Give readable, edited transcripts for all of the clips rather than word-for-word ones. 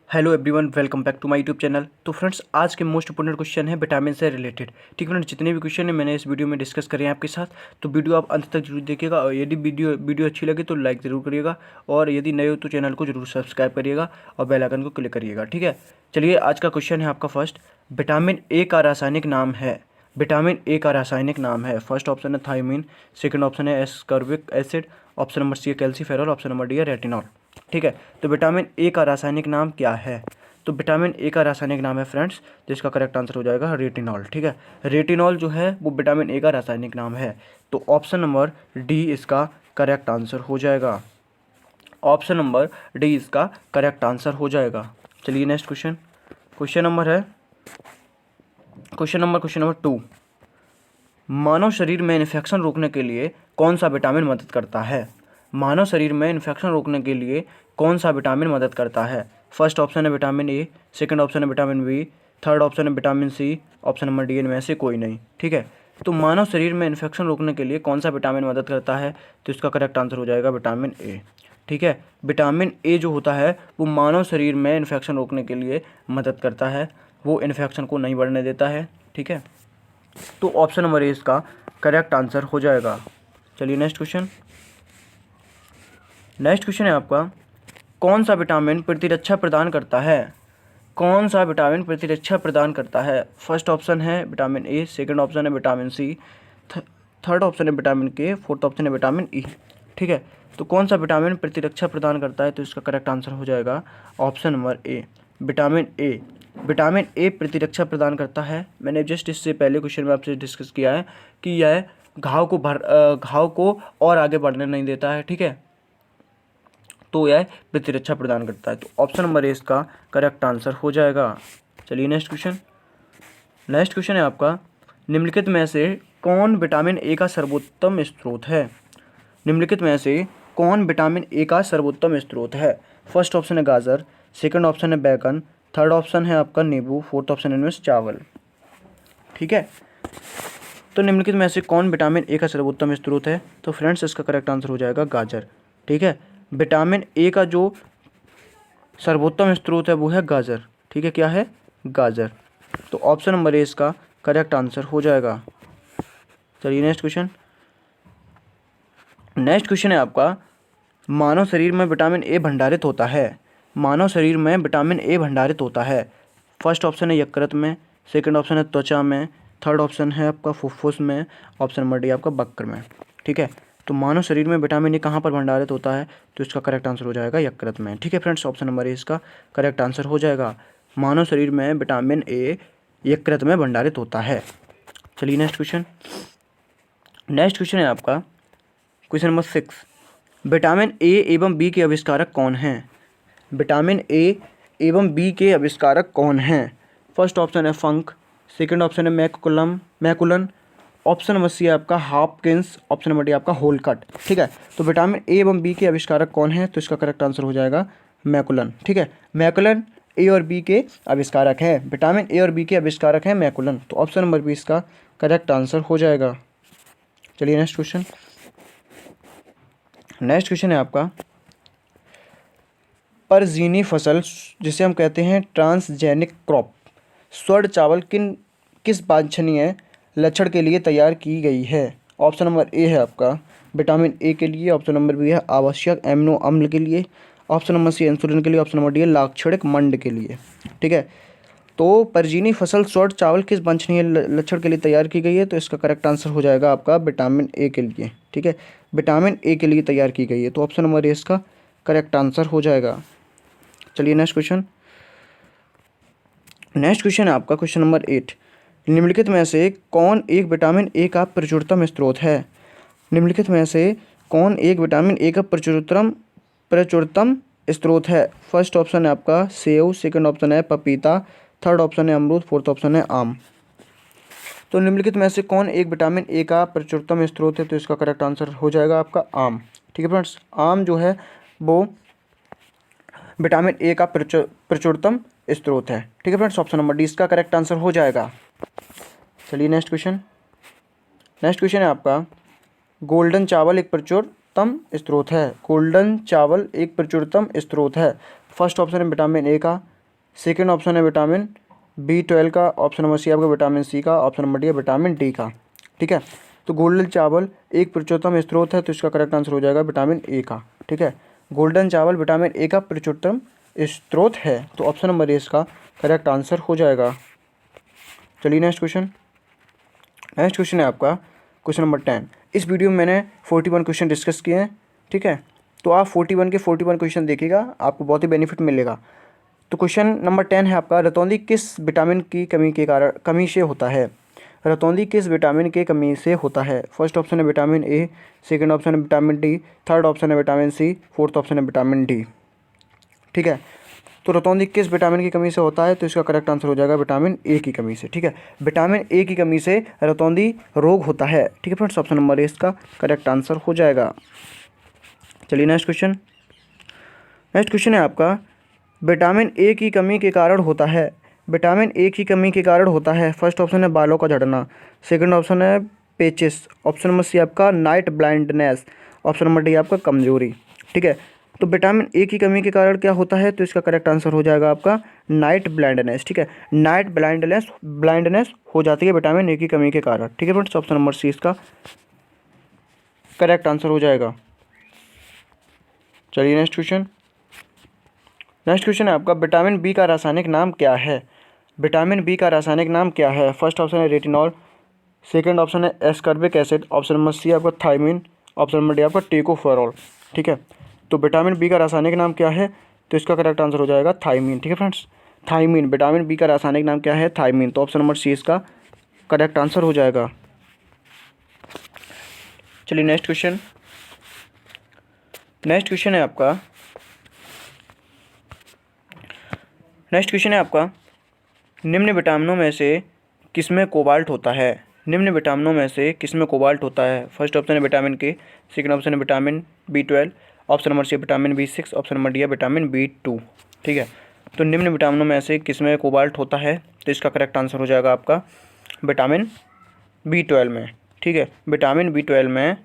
Hello everyone, welcome back to my YouTube channel. तो friends, आज के मोस्ट इंपॉर्टेंट क्वेश्चन है विटामिन से रिलेटेड। ठीक है फ्रेंड्स, जितने भी क्वेश्चन है मैंने इस वीडियो में डिस्कस करे हैं आपके साथ, तो वीडियो आप अंत तक जरूर देखिएगा। और यदि वीडियो अच्छी लगे तो लाइक ज़रूर करिएगा, और यदि नए हो तो चैनल को जरूर सब्सक्राइब करिएगा और बेल आइकन को क्लिक करिएगा। ठीक है, चलिए आज का क्वेश्चन है आपका फर्स्ट। विटामिन ए का रासायनिक नाम है। विटामिन ए का रासायनिक नाम है। फर्स्ट ऑप्शन है थायमीन, सेकंड ऑप्शन है ascorbic acid, option number C है कैल्सीफेरॉल, ऑप्शन नंबर डी है रेटिनॉल। ठीक है, तो विटामिन ए का रासायनिक नाम क्या है? तो विटामिन ए का रासायनिक नाम है फ्रेंड्स, जिसका करेक्ट आंसर हो जाएगा रेटिनॉल। ठीक है, रेटिनॉल जो है वो विटामिन ए का रासायनिक नाम है। तो ऑप्शन नंबर डी इसका करेक्ट आंसर हो जाएगा। ऑप्शन नंबर डी इसका करेक्ट आंसर हो जाएगा। चलिए नेक्स्ट क्वेश्चन। Question number 2। मानव शरीर में इन्फेक्शन रोकने के लिए कौन सा विटामिन मदद करता है? मानव शरीर में इन्फेक्शन रोकने के लिए कौन सा विटामिन मदद करता है? फर्स्ट ऑप्शन है विटामिन ए, सेकंड ऑप्शन है विटामिन बी, थर्ड ऑप्शन है vitamin C, option number D इनमें से कोई नहीं। ठीक है, तो मानव शरीर में इन्फेक्शन रोकने के लिए कौन सा विटामिन मदद करता है? तो इसका करेक्ट आंसर हो जाएगा विटामिन ए। ठीक है, विटामिन ए जो होता है वो मानव शरीर में इन्फेक्शन रोकने के लिए मदद करता है, वो इन्फेक्शन को नहीं बढ़ने देता है। ठीक है, तो ऑप्शन नंबर ए इसका करेक्ट आंसर हो जाएगा। चलिए नेक्स्ट क्वेश्चन है आपका, कौन सा विटामिन प्रतिरक्षा प्रदान करता है? कौन सा विटामिन प्रतिरक्षा प्रदान करता है? फर्स्ट ऑप्शन है विटामिन ए, सेकंड ऑप्शन है विटामिन सी, थर्ड ऑप्शन है विटामिन के, फोर्थ ऑप्शन है विटामिन ई। ठीक है, तो कौन सा विटामिन प्रतिरक्षा प्रदान करता है? तो इसका करेक्ट आंसर हो जाएगा option number A, vitamin A. Vitamin A प्रतिरक्षा प्रदान करता है। मैंने जस्ट इससे पहले क्वेश्चन में आपसे डिस्कस किया है कि यह घाव को और आगे बढ़ने नहीं देता है। ठीक है, तो यह प्रतिरक्षा प्रदान करता है। तो ऑप्शन नंबर ए इसका करेक्ट आंसर हो जाएगा। चलिए नेक्स्ट क्वेश्चन है आपका, निम्नलिखित में से कौन विटामिन ए का सर्वोत्तम स्रोत है? निम्नलिखित में से कौन विटामिन ए का सर्वोत्तम स्रोत है? फर्स्ट ऑप्शन है गाजर, सेकंड ऑप्शन है बैगन, थर्ड ऑप्शन है आपका नींबू, फोर्थ ऑप्शन है चावल। ठीक है, तो निम्नलिखित में से कौन विटामिन ए का सर्वोत्तम स्रोत है? तो फ्रेंड्स इसका करेक्ट आंसर हो जाएगा गाजर। ठीक है, विटामिन ए का जो सर्वोत्तम स्रोत है वो है गाजर। ठीक है, क्या है? गाजर। तो ऑप्शन नंबर ए इसका करेक्ट आंसर हो जाएगा। चलिए नेक्स्ट क्वेश्चन है आपका, मानव शरीर में विटामिन ए भंडारित होता है। मानव शरीर में विटामिन ए भंडारित होता है। फर्स्ट ऑप्शन है यकृत में, सेकंड ऑप्शन है त्वचा में, थर्ड ऑप्शन है आपका फुफ्फुस में, ऑप्शन नंबर डी आपका वक्र में। ठीक है, तो मानव शरीर में विटामिन ए कहाँ पर भंडारित होता है? तो इसका करेक्ट आंसर हो जाएगा यकृत में। ठीक है फ्रेंड्स, ऑप्शन नंबर ए इसका करेक्ट आंसर हो जाएगा। मानव शरीर में विटामिन ए यकृत में भंडारित होता है। चलिए नेक्स्ट क्वेश्चन है आपका, क्वेश्चन नंबर 6। विटामिन ए एवं बी के आविष्कारक कौन हैं? विटामिन ए एवं बी के आविष्कारक कौन हैं? फर्स्ट ऑप्शन है फंक, सेकंड ऑप्शन है मैकुलन, ऑप्शन नंबर सी है आपका हॉपकिंस, ऑप्शन नंबर डी आपका होलकट। ठीक है, तो विटामिन ए एवं बी के आविष्कारक कौन है? तो इसका करेक्ट आंसर हो जाएगा मैकुलन। ठीक है, मैकुलन ए और बी के आविष्कारक हैं। विटामिन ए और बी के आविष्कारक हैं मैकुलन। तो ऑप्शन नंबर बी इसका करेक्ट आंसर हो जाएगा। चलिए नेक्स्ट क्वेश्चन है आपका, परजीनी फसल जिसे हम कहते हैं ट्रांसजेनिक क्रॉप, स्वर्ण चावल किस वांछनीय लक्षण के लिए तैयार की गई है? ऑप्शन नंबर ए है आपका विटामिन ए के लिए, ऑप्शन नंबर बी है आवश्यक एमिनो अम्ल के लिए, ऑप्शन नंबर सी इंसुलिन के लिए, ऑप्शन नंबर डी है लाक्षणिक मंड के लिए। ठीक है, तो परजीनी फसल स्वर्ण चावल किस वांछनीय लक्षण के लिए तैयार की गई है? तो इसका करेक्ट आंसर हो जाएगा आपका विटामिन ए के लिए। ठीक है, विटामिन ए के लिए तैयार की गई है। तो ऑप्शन नंबर ए इसका करेक्ट आंसर हो जाएगा। चलिए नेक्स्ट क्वेश्चन है आपका, क्वेश्चन नंबर 8। निम्नलिखित में से कौन एक विटामिन ए का प्रचुरतम स्रोत है? निम्नलिखित में से कौन एक विटामिन ए का प्रचुरतम स्रोत है? फर्स्ट ऑप्शन है आपका सेव, सेकंड ऑप्शन है पपीता, थर्ड ऑप्शन है अमरूद, फोर्थ ऑप्शन है आम। तो निम्नलिखित में से कौन एक विटामिन ए का प्रचुरतम स्रोत है? तो इसका करेक्ट आंसर हो जाएगा आपका आम। ठीक है फ्रेंड्स, आम जो है वो विटामिन ए का प्रचुरतम स्रोत है। ठीक है फ्रेंड्स, ऑप्शन नंबर डी इसका करेक्ट आंसर हो जाएगा। चलिए नेक्स्ट क्वेश्चन है आपका, गोल्डन चावल एक प्रचुरतम स्रोत है। गोल्डन चावल एक प्रचुरतम स्रोत है। फर्स्ट ऑप्शन है विटामिन ए का, सेकंड ऑप्शन है विटामिन B12 का, ऑप्शन नंबर सी आपका विटामिन सी का, ऑप्शन नंबर डी है विटामिन डी का। ठीक है, तो गोल्डन चावल एक प्रचुरतम स्रोत है, तो इसका करेक्ट आंसर हो जाएगा विटामिन ए का। ठीक है, गोल्डन चावल विटामिन ए का प्रचुरतम स्रोत है, तो ऑप्शन नंबर ए इसका करेक्ट आंसर हो जाएगा। चलिए नेक्स्ट क्वेश्चन। नेक्स्ट क्वेश्चन है आपका क्वेश्चन नंबर 10। इस वीडियो में मैंने 41 क्वेश्चन डिस्कस किए हैं। ठीक है, तो आप 41 के 41 क्वेश्चन देखिएगा, आपको बहुत ही बेनिफिट मिलेगा। तो क्वेश्चन नंबर 10 है आपका, रतौंधी किस विटामिन की कमी से होता है? रतौंधी किस विटामिन के कमी से होता है? फर्स्ट ऑप्शन है विटामिन ए, सेकंड ऑप्शन है विटामिन डी, थर्ड ऑप्शन है विटामिन सी, फोर्थ ऑप्शन है विटामिन डी। ठीक है, तो रतौंधी किस विटामिन की कमी से होता है? तो इसका करेक्ट आंसर हो जाएगा विटामिन ए की कमी से। ठीक है, विटामिन ए की कमी से रतौंधी रोग होता है। ठीक है फ्रेंड्स, ऑप्शन नंबर ए इसका करेक्ट आंसर हो जाएगा। चलिए नेक्स्ट क्वेश्चन। नेक्स्ट क्वेश्चन है आपका, विटामिन ए की कमी के कारण होता है। विटामिन ए की कमी के कारण होता है। फर्स्ट ऑप्शन है बालों का झड़ना, सेकंड ऑप्शन है पेचिस, ऑप्शन नंबर सी आपका night blindness, option number D आपका कमजोरी। ठीक है, तो विटामिन ए की कमी के कारण क्या होता है? तो इसका करेक्ट आंसर हो जाएगा आपका नाइट ब्लाइंडनेस। ठीक है, नाइट ब्लाइंडनेस हो जाती है विटामिन ए की कमी के कारण। ठीक है फ्रेंड्स, ऑप्शन नंबर सी इसका करेक्ट आंसर हो जाएगा। चलिए नेक्स्ट क्वेश्चन। नेक्स्ट क्वेश्चन है आपका, विटामिन बी का रासायनिक नाम क्या है? विटामिन बी का रासायनिक नाम क्या है? फर्स्ट ऑप्शन है रेटिनॉल, सेकंड ऑप्शन है ascorbic acid, option number C आपका थायमिन, ऑप्शन नंबर डी आपका टेकोफेरॉल। ठीक है, तो विटामिन बी का रासायनिक नाम क्या है? तो इसका करेक्ट आंसर हो जाएगा थायमिन। ठीक है फ्रेंड्स, थायमिन, विटामिन बी का रासायनिक नाम क्या है? थायमिन, तो ऑप्शन नंबर सी इसका करेक्ट आंसर हो जाएगा। चलिए नेक्स्ट क्वेश्चन। नेक्स्ट क्वेश्चन है आपका, नेक्स्ट क्वेश्चन है आपका, निम्न विटामिनों में से किसमें कोबाल्ट होता है? निम्न विटामिनों में से किसमें कोबाल्ट होता है? फर्स्ट ऑप्शन है विटामिन के, सेकंड ऑप्शन है vitamin B12, option number C vitamin B6, option number D है विटामिन B2। ठीक है, तो निम्न विटामिनों में से किसमें कोबाल्ट होता है? तो इसका करेक्ट आंसर हो जाएगा आपका विटामिन B12 में। ठीक है, विटामिन B12 में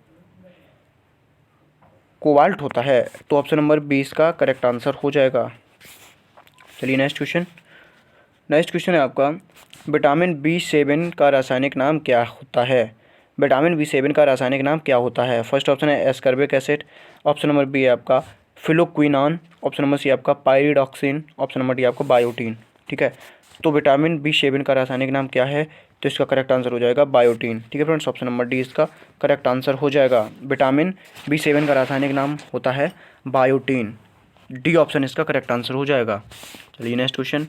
कोबाल्ट होता है, तो ऑप्शन नंबर 20 का करेक्ट आंसर हो जाएगा। चलिए नेक्स्ट क्वेश्चन। नेक्स्ट क्वेश्चन है आपका, विटामिन B7 का रासायनिक नाम क्या होता है? विटामिन B7 का रासायनिक नाम क्या होता है? फर्स्ट ऑप्शन है ascorbic acid, option number B है आपका फिलोक्विनान, ऑप्शन नंबर सी आपका पायरिडॉक्सिन, ऑप्शन नंबर डी आपका बायोटीन। ठीक है, तो विटामिन B7 का रासायनिक नाम क्या है? तो इसका करेक्ट आंसर हो जाएगा बायोटीन। ठीक है फ्रेंड्स, ऑप्शन नंबर डी इसका करेक्ट आंसर हो जाएगा। विटामिन B7 का रासायनिक नाम होता है बायोटीन, डी ऑप्शन इसका करेक्ट आंसर हो जाएगा। चलिए नेक्स्ट क्वेश्चन।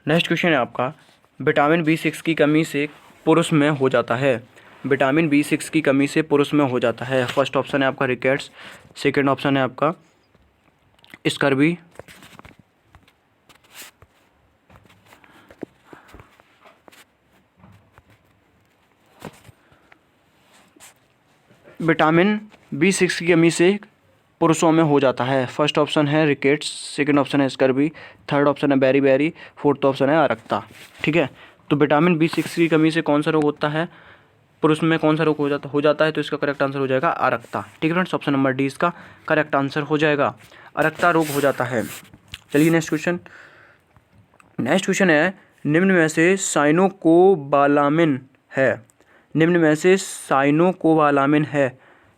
नेक्स्ट क्वेश्चन है आपका, विटामिन B6 की कमी से पुरुष में हो जाता है। विटामिन B6 की कमी से पुरुष में हो जाता है। फर्स्ट ऑप्शन है आपका रिकेट्स, सेकंड ऑप्शन है आपका स्कर्वी, विटामिन B6 की कमी से पुरुषों में हो जाता है। फर्स्ट ऑप्शन है रिकेट्स, सेकंड ऑप्शन है स्कर्वी, थर्ड ऑप्शन है बेरी, फोर्थ ऑप्शन है अरक्ता। ठीक है, तो विटामिन B6 की कमी से कौन सा रोग होता है? पुरुष में कौन सा रोग हो जाता है? तो इसका करेक्ट आंसर हो जाएगा अरक्ता। ठीक है फ्रेंड्स, ऑप्शन नंबर डी इसका करेक्ट आंसर हो जाएगा, अरक्ता रोग हो जाता है। चलिए नेक्स्ट क्वेश्चन। नेक्स्ट क्वेश्चन है, निम्न में से साइनोकोबालामिन है। निम्न में से साइनोकोबालामिन है,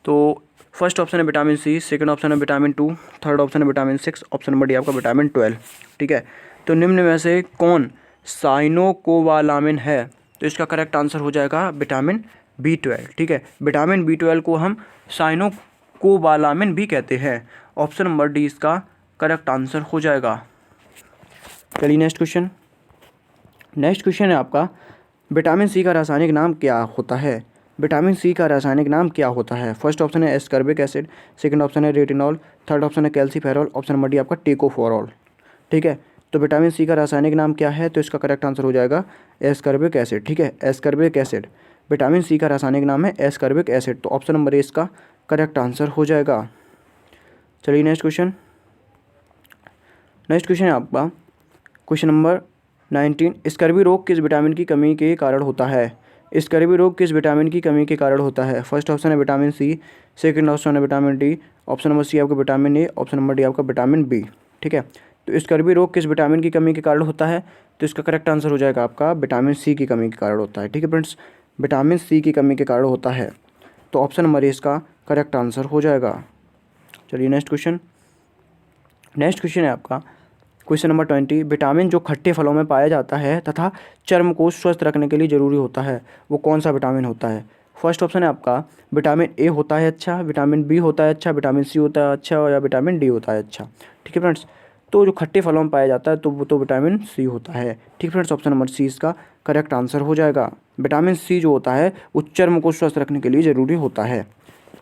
तो फर्स्ट ऑप्शन है विटामिन सी, सेकंड ऑप्शन है विटामिन 2, थर्ड ऑप्शन है विटामिन 6, ऑप्शन नंबर डी आपका विटामिन 12। ठीक है, तो निम्न में से कौन साइनोकोबालामिन है? तो इसका करेक्ट आंसर हो जाएगा विटामिन B12। ठीक है, विटामिन B12 को हम साइनोकोबालामिन भी कहते हैं, ऑप्शन नंबर डी इसका करेक्ट आंसर हो जाएगा। चलिए नेक्स्ट क्वेश्चन। नेक्स्ट क्वेश्चन है आपका, विटामिन सी का रासायनिक नाम क्या होता है? विटामिन सी का रासायनिक नाम क्या होता है? फर्स्ट ऑप्शन है एस्कॉर्बिक एसिड, सेकंड ऑप्शन है रेटिनॉल, थर्ड ऑप्शन है कैल्सीफेरॉल, ऑप्शन नंबर डी आपका टेकोफेरॉल। ठीक है, तो विटामिन सी का रासायनिक नाम क्या है? तो इसका करेक्ट आंसर हो जाएगा एस्कॉर्बिक एसिड। ठीक है, एस्कॉर्बिक एसिड, विटामिन सी का रासायनिक नाम है एस्कॉर्बिक एसिड, तो ऑप्शन नंबर ए इसका करेक्ट आंसर हो जाएगा। चलिए नेक्स्ट क्वेश्चन। नेक्स्ट क्वेश्चन है आपका क्वेश्चन नंबर 19, स्कर्वी रोग किस विटामिन की कमी के कारण होता है? स्कर्वी रोग किस विटामिन की कमी के कारण होता है? फर्स्ट ऑप्शन है विटामिन सी, सेकंड ऑप्शन है vitamin D, option number C आपका vitamin A, option number D आपका विटामिन बी। ठीक है, तो स्कर्वी रोग किस विटामिन की कमी के कारण होता है? तो इसका करेक्ट आंसर हो जाएगा आपका विटामिन सी की कमी के कारण होता है। ठीक है फ्रेंड्स, विटामिन सी की कमी के कारण होता है, तो ऑप्शन नंबर ए इसका करेक्ट आंसर हो जाएगा। चलिए नेक्स्ट क्वेश्चन। नेक्स्ट क्वेश्चन है आपका क्वेश्चन नंबर 20। विटामिन जो खट्टे फलों में पाया जाता है तथा चर्म को स्वस्थ रखने के लिए ज़रूरी होता है, वो कौन सा विटामिन होता है? फर्स्ट ऑप्शन है आपका विटामिन ए होता है अच्छा, विटामिन बी होता है अच्छा, विटामिन सी होता है अच्छा, या विटामिन डी होता है अच्छा। ठीक है फ्रेंड्स, तो जो खट्टे फलों में पाया जाता है तो वो तो विटामिन सी होता है। ठीक है फ्रेंड्स, ऑप्शन नंबर सी इसका करेक्ट आंसर हो जाएगा। विटामिन सी जो होता है वो चर्म को स्वस्थ रखने के लिए ज़रूरी होता है।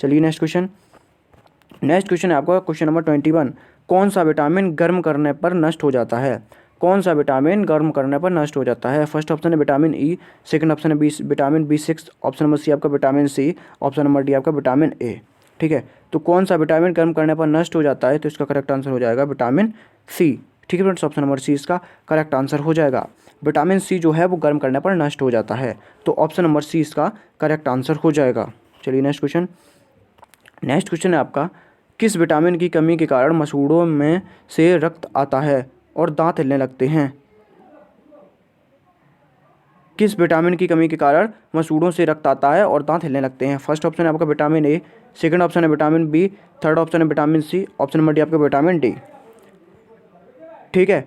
चलिए नेक्स्ट क्वेश्चन। नेक्स्ट क्वेश्चन है आपका क्वेश्चन नंबर 21। कौन सा विटामिन गर्म करने पर नष्ट हो जाता है? कौन सा विटामिन गर्म करने पर नष्ट हो जाता है? फर्स्ट ऑप्शन है विटामिन ई, सेकंड ऑप्शन है vitamin B6, option number C आपका vitamin C, option number D आपका विटामिन ए। ठीक है, तो कौन सा विटामिन गर्म करने पर नष्ट हो जाता है? तो इसका करेक्ट आंसर हो जाएगा विटामिन सी। ठीक है फ्रेंड्स, ऑप्शन नंबर सी इसका करेक्ट आंसर हो जाएगा। विटामिन सी जो है वो गर्म करने पर नष्ट हो जाता है, तो ऑप्शन नंबर सी इसका करेक्ट आंसर हो जाएगा। चलिए नेक्स्ट क्वेश्चन। नेक्स्ट क्वेश्चन है आपका किस विटामिन की कमी के कारण मसूड़ों में से रक्त आता है और दांत हिलने लगते हैं? किस विटामिन की कमी के कारण मसूड़ों से रक्त आता है और दांत हिलने लगते हैं? फर्स्ट ऑप्शन है आपका विटामिन ए, सेकंड ऑप्शन है विटामिन बी, थर्ड ऑप्शन है vitamin C, option number D आपका विटामिन डी। ठीक है,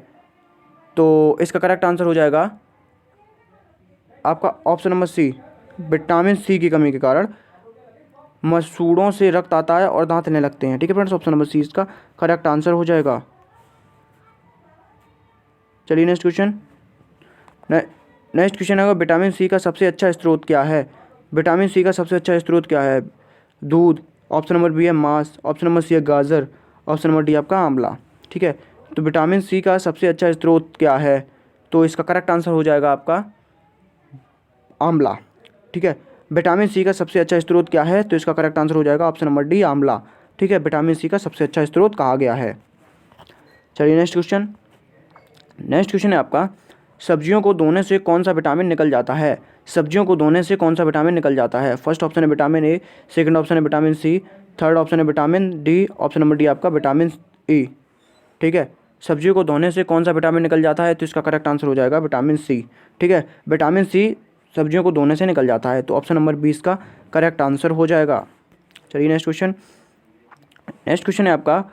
तो इसका करेक्ट आंसर हो जाएगा आपका option number C, vitamin C की कमी के कारण मसूड़ों से रक्त आता है और दांत हिलने लगते हैं। ठीक है फ्रेंड्स, ऑप्शन नंबर सी इसका करेक्ट आंसर हो जाएगा। चलिए नेक्स्ट क्वेश्चन। नेक्स्ट क्वेश्चन है विटामिन सी का सबसे अच्छा स्रोत क्या है? विटामिन सी का सबसे अच्छा स्रोत क्या है? दूध, ऑप्शन नंबर बी है मांस, ऑप्शन नंबर सी है गाजर, ऑप्शन नंबर डी आपका आंवला। ठीक है, तो विटामिन सी का सबसे अच्छा स्रोत क्या है? तो इसका करेक्ट आंसर हो जाएगा आपका आंवला। ठीक है, विटामिन सी का सबसे अच्छा स्रोत क्या है? तो इसका करेक्ट आंसर हो जाएगा ऑप्शन नंबर डी आंवला। ठीक है, विटामिन सी का सबसे अच्छा स्रोत कहा गया है। चलिए नेक्स्ट क्वेश्चन। नेक्स्ट क्वेश्चन है आपका सब्जियों को धोने से कौन सा विटामिन निकल जाता है? सब्जियों को धोने से कौन सा विटामिन निकल जाता है? फर्स्ट ऑप्शन है विटामिन ए, सेकंड ऑप्शन है विटामिन सी, थर्ड ऑप्शन है vitamin D, option number D आपका विटामिन ई। ठीक है, सब्जियों को धोने से कौन सा विटामिन निकल जाता है? तो इसका करेक्ट आंसर हो जाएगा विटामिन सी। ठीक है, विटामिन सी सब्जियों को धोने से निकल जाता है, तो ऑप्शन नंबर 20 का करेक्ट आंसर हो जाएगा। चलिए नेक्स्ट क्वेश्चन। नेक्स्ट क्वेश्चन है आपका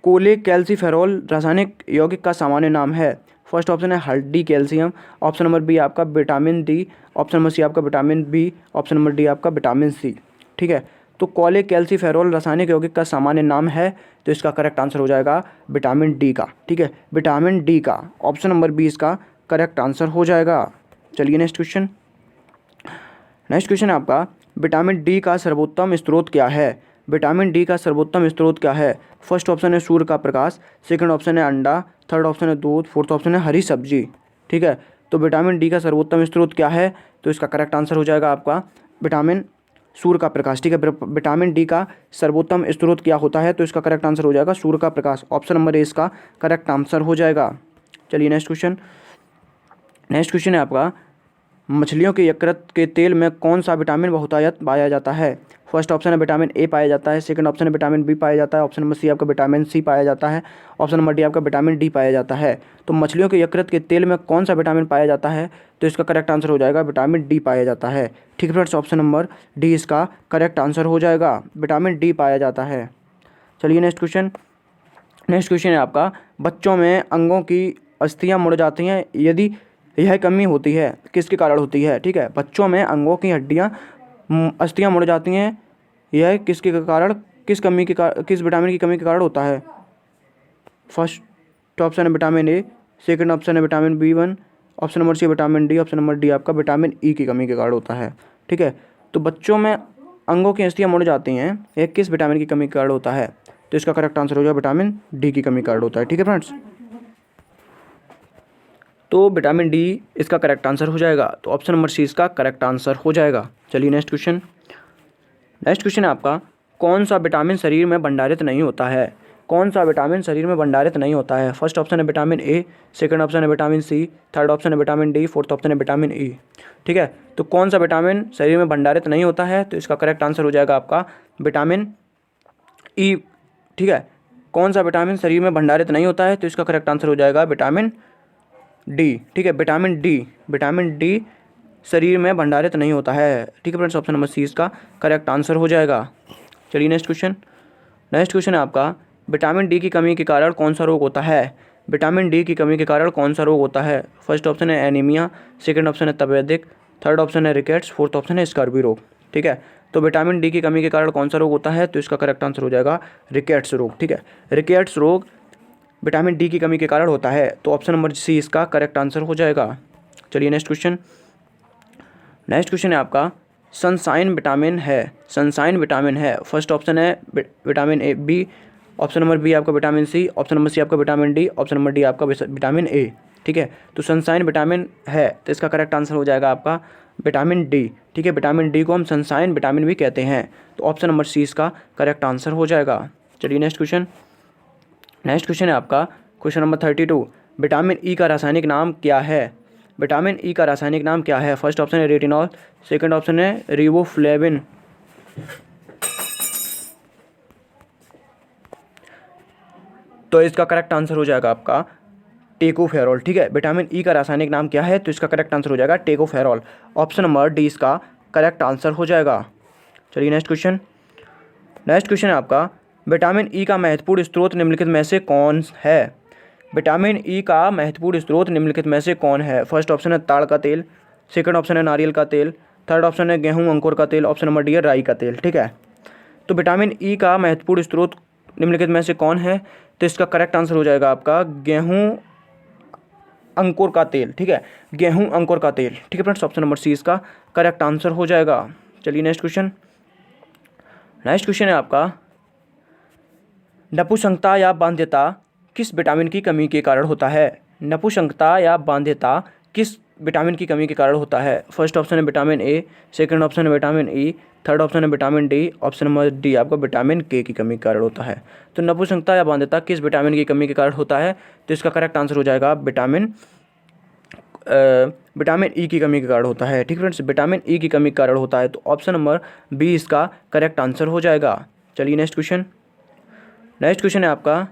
कोलेकैल्सिफेरॉल रासायनिक यौगिक का सामान्य नाम है। फर्स्ट ऑप्शन है हल्दी कैल्शियम, ऑप्शन नंबर बी आपका vitamin D, option number C आपका vitamin B, option number D आपका विटामिन सी। ठीक है, तो कोलेकैल्सिफेरॉल रासायनिक यौगिक का सामान्य नाम है, तो इसका करेक्ट आंसर हो जाएगा विटामिन डी का। ठीक है, विटामिन डी का ऑप्शन नंबर 20 का करेक्ट आंसर हो जाएगा। चलिए नेक्स्ट क्वेश्चन। नेक्स्ट क्वेश्चन है आपका विटामिन डी का सर्वोत्तम स्रोत क्या है? विटामिन डी का सर्वोत्तम स्रोत क्या है? फर्स्ट ऑप्शन है सूर्य का प्रकाश, सेकंड ऑप्शन है अंडा, थर्ड ऑप्शन है दूध, फोर्थ ऑप्शन है हरी सब्जी। ठीक है, तो विटामिन डी का सर्वोत्तम स्रोत क्या है? तो इसका करेक्ट आंसर हो जाएगा आपका विटामिन सूर्य का प्रकाश। ठीक है, विटामिन डी का सर्वोत्तम स्रोत क्या होता है? तो इसका करेक्ट आंसर हो जाएगा सूर्य का प्रकाश, ऑप्शन नंबर ए इसका करेक्ट आंसर हो जाएगा। चलिए नेक्स्ट क्वेश्चन। नेक्स्ट क्वेश्चन है आपका मछलियों के यकृत के तेल में कौन सा विटामिन बहुतायत पाया जाता है? फर्स्ट ऑप्शन है विटामिन ए पाया जाता है, सेकंड ऑप्शन है विटामिन बी पाया जाता है, ऑप्शन नंबर सी आपका विटामिन सी पाया जाता है, ऑप्शन नंबर डी आपका विटामिन डी पाया जाता है। तो मछलियों के यकृत के तेल में कौन सा विटामिन पाया जाता है? तो इसका करेक्ट आंसर हो जाएगा विटामिन डी पाया जाता है। ठीक है फ्रेंड्स, ऑप्शन नंबर डी इसका करेक्ट आंसर हो जाएगा, विटामिन डी पाया जाता है। चलिए नेक्स्ट क्वेश्चन। नेक्स्ट क्वेश्चन है आपका बच्चों में अंगों की अस्थियाँ मुड़ जाती हैं, यदि यह कमी होती है किसके कारण होती है? ठीक है, बच्चों में अंगों की हड्डियाँ अस्थियाँ मुड़ जाती हैं, यह किसके कारण किस विटामिन की कमी के कारण होता है? फर्स्ट ऑप्शन है विटामिन ए, सेकंड ऑप्शन है vitamin B1, option number C vitamin D, option number D आपका विटामिन ई की कमी के कारण होता है। ठीक है, तो बच्चों में अंगों की अस्थियाँ मुड़ जाती हैं, यह किस विटामिन की कमी के कारण होता है? तो इसका करेक्ट आंसर हो जाएगा विटामिन डी की कमी के कारण होता है। ठीक है फ्रेंड्स, तो विटामिन डी इसका करेक्ट आंसर हो जाएगा, तो ऑप्शन नंबर सी इसका करेक्ट आंसर हो जाएगा। चलिए नेक्स्ट क्वेश्चन। नेक्स्ट क्वेश्चन है आपका कौन सा विटामिन शरीर में भंडारित नहीं होता है? कौन सा विटामिन शरीर में भंडारित नहीं होता है? फर्स्ट ऑप्शन है विटामिन ए, सेकंड ऑप्शन है विटामिन सी, थर्ड ऑप्शन है विटामिन डी, फोर्थ ऑप्शन है विटामिन ई। ठीक है, तो कौन सा विटामिन शरीर में भंडारित नहीं होता है? तो इसका करेक्ट आंसर हो जाएगा आपका विटामिन ई। ठीक है, कौन सा विटामिन शरीर में भंडारित नहीं होता है, तो इसका करेक्ट आंसर हो जाएगा विटामिन डी। ठीक है, विटामिन डी शरीर में भंडारित नहीं होता है। ठीक है फ्रेंड्स, ऑप्शन नंबर सी इसका करेक्ट आंसर हो जाएगा। चलिए नेक्स्ट क्वेश्चन है आपका, विटामिन डी की कमी के कारण कौन सा रोग होता है? विटामिन डी की कमी के कारण कौन सा रोग होता है? फर्स्ट ऑप्शन है एनीमिया, सेकंड ऑप्शन है तपेदिक, थर्ड ऑप्शन है रिकेट्स, फोर्थ ऑप्शन है स्कर्वी रोग। ठीक है, तो विटामिन डी की कमी के कारण कौन सा रोग होता है, तो इसका करेक्ट आंसर हो जाएगा रिकेट्स रोग। ठीक है, रिकेट्स रोग विटामिन डी की कमी के कारण होता है, तो ऑप्शन नंबर सी इसका करेक्ट आंसर हो जाएगा। चलिए नेक्स्ट क्वेश्चन है आपका, सनसाइन विटामिन है। फर्स्ट ऑप्शन है vitamin A B, option number B आपका vitamin C, option number C आपका vitamin D, option number D आपका विटामिन ए। ठीक है, तो सनसाइन विटामिन है, तो इसका करेक्ट आंसर हो जाएगा आपका विटामिन डी। ठीक है, विटामिन डी को हम सनसाइन विटामिन भी कहते हैं, तो ऑप्शन नंबर सी इसका करेक्ट आंसर हो जाएगा। चलिए नेक्स्ट क्वेश्चन है आपका, क्वेश्चन नंबर 32, विटामिन ई का रासायनिक नाम क्या है? विटामिन ई का रासायनिक नाम क्या है? फर्स्ट ऑप्शन है रेटिनॉल, सेकंड ऑप्शन है रिबोफ्लेविन, तो इसका करेक्ट आंसर हो जाएगा आपका टेकोफेरॉल। ठीक है, विटामिन ई का रासायनिक नाम क्या है, तो इसका करेक्ट आंसर हो जाएगा टेकोफेरॉल, ऑप्शन नंबर डी इसका करेक्ट आंसर हो जाएगा। चलिए नेक्स्ट क्वेश्चन है आपका, विटामिन ई का महत्वपूर्ण स्रोत निम्नलिखित में से कौन है? विटामिन ई का महत्वपूर्ण स्रोत निम्नलिखित में से कौन है? फर्स्ट ऑप्शन है ताड़ का तेल, सेकंड ऑप्शन है नारियल का तेल, थर्ड ऑप्शन है गेहूं अंकुर का तेल, ऑप्शन नंबर डी है राई का तेल। ठीक है, तो विटामिन ई का महत्वपूर्ण स्रोत निम्नलिखित में से कौन है, तो इसका करेक्ट आंसर हो जाएगा आपका गेहूं अंकुर का तेल। ठीक है, गेहूं अंकुर का तेल। ठीक है फ्रेंड्स, ऑप्शन नंबर सी इसका करेक्ट आंसर हो जाएगा। चलिए नेक्स्ट क्वेश्चन है आपका, नपुंसकता या बांध्यता किस विटामिन की कमी के कारण होता है? नपुंसकता या बांध्यता किस विटामिन की कमी के कारण होता है? फर्स्ट ऑप्शन है विटामिन ए, सेकंड ऑप्शन है विटामिन ई, थर्ड ऑप्शन है vitamin D, option number D आपका विटामिन के की कमी के कारण होता है। तो नपुंसकता या बांध्यता किस विटामिन की कमी के कारण होता है, तो इसका करेक्ट आंसर हो जाएगा विटामिन ई की कमी के कारण होता है। ठीक फ्रेंड्स, विटामिन ई की कमी के कारण होता है, तो ऑप्शन नंबर बी इसका करेक्ट आंसर हो जाएगा। चलिए नेक्स्ट क्वेश्चन है आपका,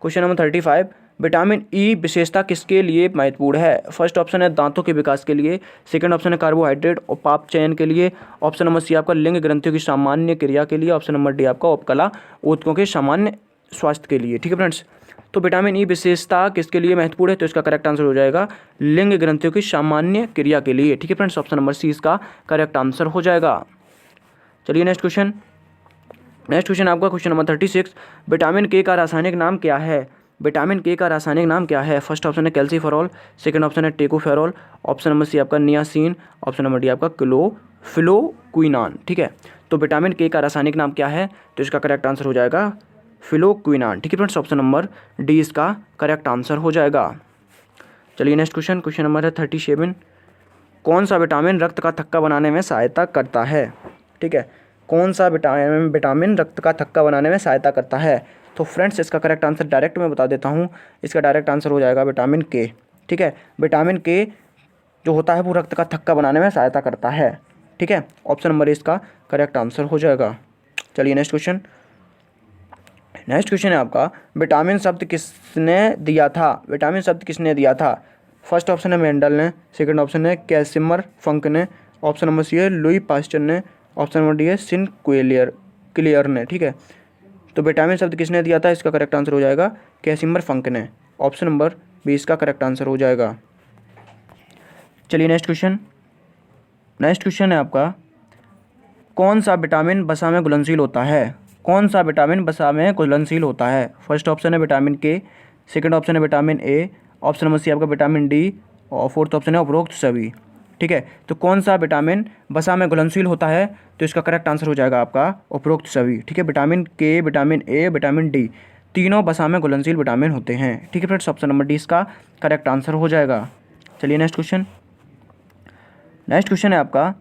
क्वेश्चन नंबर 35, विटामिन ई विशेषता किसके लिए महत्वपूर्ण है? फर्स्ट ऑप्शन है दांतों के विकास के लिए, सेकंड ऑप्शन है कार्बोहाइड्रेट और पाप चयन के लिए, ऑप्शन नंबर सी आपका लिंग ग्रंथियों की सामान्य क्रिया के लिए, ऑप्शन नंबर डी आपका उपकला ऊतकों के सामान्य स्वास्थ्य के लिए। ठीक है फ्रेंड्स, तो विटामिन ई विशेषता किसके लिए महत्वपूर्ण है, तो इसका करेक्ट आंसर हो जाएगा लिंग ग्रंथियों की सामान्य क्रिया के लिए। ठीक है फ्रेंड्स, ऑप्शन नंबर सी इसका करेक्ट आंसर हो जाएगा। चलिए नेक्स्ट क्वेश्चन आपका, क्वेश्चन नंबर 36, विटामिन के का रासायनिक नाम क्या है? विटामिन के का रासायनिक नाम क्या है? फर्स्ट ऑप्शन है कैल्सीफेरॉल, सेकंड ऑप्शन है टेकोफेरॉल, ऑप्शन नंबर सी आपका नियासिन, ऑप्शन नंबर डी आपका फिलोक्विनान। ठीक है, तो विटामिन के का रासायनिक नाम क्या है, तो इसका करेक्ट आंसर हो जाएगा फिलोक्विनान। ठीक है फ्रेंड्स, ऑप्शन नंबर डी इसका करेक्ट आंसर हो जाएगा। चलिए नेक्स्ट क्वेश्चन नंबर है 37, कौन सा विटामिन रक्त का थक्का बनाने में सहायता करता है? ठीक है, कौन सा विटामिन रक्त का थक्का बनाने में सहायता करता है? तो फ्रेंड्स, इसका करेक्ट आंसर डायरेक्ट मैं बता देता हूँ, इसका डायरेक्ट आंसर हो जाएगा विटामिन के। ठीक है, विटामिन के जो होता है वो रक्त का थक्का बनाने में सहायता करता है। ठीक है, ऑप्शन नंबर इसका करेक्ट आंसर हो जाएगा। चलिए नेक्स्ट क्वेश्चन है आपका, विटामिन शब्द किसने दिया था? विटामिन शब्द किसने दिया था? फर्स्ट ऑप्शन है मेंडल ने, सेकंड ऑप्शन है कैसिमर फंक ने, ऑप्शन नंबर सी है लुई पास्चर ने, ऑप्शन नंबर डी है सिन क्लियर ने। ठीक है, तो विटामिन शब्द किसने दिया था, इसका करेक्ट आंसर हो जाएगा कैसिमर फंक ने, ऑप्शन नंबर बी इसका करेक्ट आंसर हो जाएगा। चलिए नेक्स्ट क्वेश्चन है आपका, कौन सा विटामिन वसा में घुलनशील होता है? कौन सा विटामिन वसा में घुलनशील होता है? फर्स्ट ऑप्शन है विटामिन के, सेकंड ऑप्शन है vitamin A, option number C आपका विटामिन डी और फोर्थ ऑप्शन है उपरोक्त सभी। ठीक है, तो कौन सा विटामिन वसा में घुलनशील होता है, तो इसका करेक्ट आंसर हो जाएगा आपका उपरोक्त सभी। ठीक है, विटामिन के, विटामिन ए, विटामिन डी तीनों वसा में घुलनशील विटामिन होते हैं। ठीक है फ्रेंड्स, ऑप्शन नंबर डी इसका करेक्ट आंसर हो जाएगा। चलिए नेक्स्ट क्वेश्चन है आपका,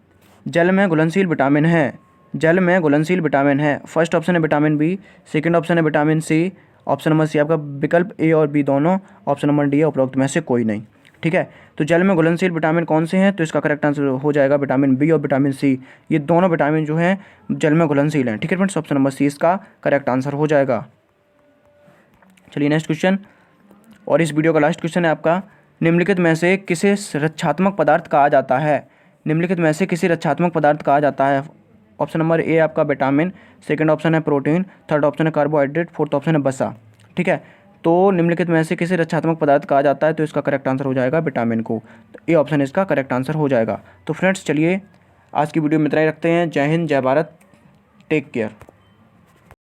जल में घुलनशील विटामिन है। फर्स्ट ऑप्शन है विटामिन बी, सेकंड ऑप्शन है vitamin C, option number C आपका विकल्प ए और बी दोनों, ऑप्शन नंबर डी है उपरोक्त में से कोई नहीं। ठीक है, तो जल में घुलनशील विटामिन कौन से हैं, तो इसका करेक्ट आंसर हो जाएगा विटामिन बी और विटामिन सी, ये दोनों विटामिन जो हैं जल में घुलनशील हैं। ठीक है फ्रेंड्स, ऑप्शन नंबर सी इसका करेक्ट आंसर हो जाएगा। चलिए नेक्स्ट क्वेश्चन, और इस वीडियो का लास्ट क्वेश्चन है आपका, निम्नलिखित में से किसे रक्षात्मक पदार्थ कहा जाता है? निम्नलिखित में से किसे रक्षात्मक पदार्थ कहा जाता है? ऑप्शन नंबर ए आपका विटामिन, सेकंड ऑप्शन है प्रोटीन, थर्ड ऑप्शन है कार्बोहाइड्रेट, फोर्थ ऑप्शन है वसा। ठीक है, तो निम्नलिखित में से किसे रक्षात्मक पदार्थ कहा जाता है? तो इसका करेक्ट आंसर हो जाएगा विटामिन को। तो ए ऑप्शन इसका करेक्ट आंसर हो जाएगा। तो फ्रेंड्स चलिए आज की वीडियो में इतना ही रखते हैं। जय हिंद, जय भारत, टेक केयर।